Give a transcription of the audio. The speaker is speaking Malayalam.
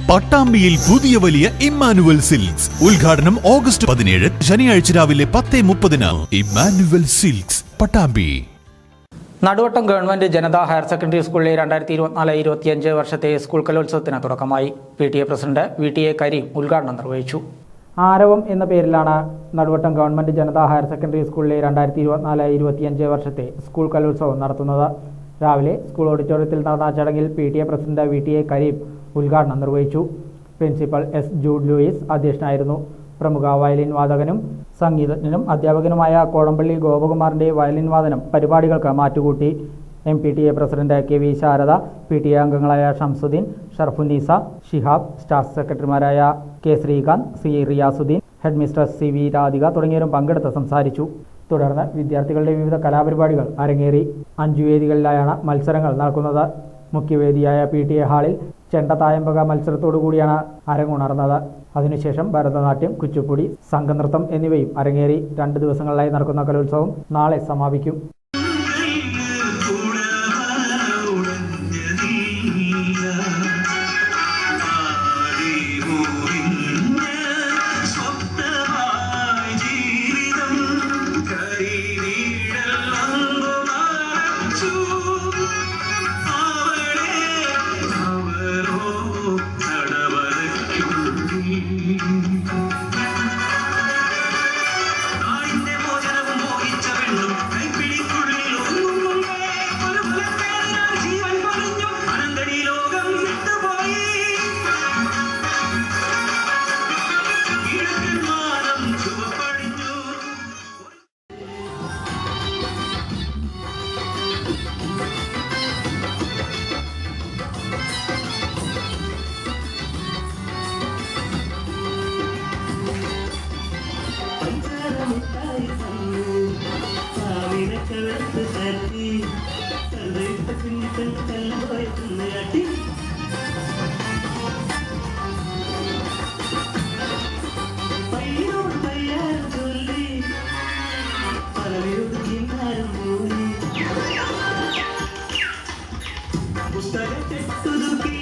പട്ടാമ്പിയിൽ പുതിയ വലിയ ഇമ്മാനുവൽ സിൽക്സ് ഉദ്ഘാടനം ഓഗസ്റ്റ് 17 ശനിയാഴ്ച രാവിലെ 10:30 Emmanuel Silks Pattambi. Naduvattam government Janatha higher secondary സ്കൂളിലെ 2024-25 വർഷത്തെ സ്കൂൾ കലോത്സവത്തിന് തുടക്കമായി. PTA പ്രസിഡന്റ് VTA കരീം ഉദ്ഘാടനം നിർവഹിച്ചു. ആരവം എന്ന പേരിലാണ് Naduvattam government Janatha higher secondary സ്കൂളിലെ 2024-25 വർഷത്തെ സ്കൂൾ കലോത്സവം നടത്തുന്നത്. രാവിലെ സ്കൂൾ ഓഡിറ്റോറിയത്തിൽ നടന്ന ചടങ്ങിൽ PTA പ്രസിഡന്റ് VTA കരീം ഉദ്ഘാടനം നിർവഹിച്ചു. Principal S. ജൂഡ് ലൂയിസ് അധ്യക്ഷനായിരുന്നു. പ്രമുഖ വയലിൻ വാദകനും സംഗീതജ്ഞനും അധ്യാപകനുമായ കോടമ്പള്ളി ഗോപകുമാറിന്റെ വയലിൻ വാദനം പരിപാടികൾക്ക് മാറ്റുകൂട്ടി. MPTA president KV Sharada, PTA അംഗങ്ങളായ ഷംസുദ്ദീൻ, ഷർഫുന്നീസ, ഷിഹാബ്, സ്റ്റാഫ് സെക്രട്ടറിമാരായ K. Sreekanth, C. Riyasuddin, head mistress CV Radhika തുടങ്ങിയവരും പങ്കെടുത്ത് സംസാരിച്ചു. തുടർന്ന് വിദ്യാർത്ഥികളുടെ വിവിധ കലാപരിപാടികൾ അരങ്ങേറി. 5 വേദികളിലായാണ് മത്സരങ്ങൾ നടക്കുന്നത്. മുഖ്യവേദിയായ PTA ഹാളിൽ ചെണ്ട തായമ്പക മത്സരത്തോടുകൂടിയാണ് അരങ്ങുണർന്നത്. അതിനുശേഷം ഭരതനാട്യം, കുച്ചിപ്പുടി, സംഘനൃത്തം എന്നിവയും അരങ്ങേറി. 2 ദിവസങ്ങളിലായി നടക്കുന്ന കലോത്സവം നാളെ സമാപിക്കും. Usted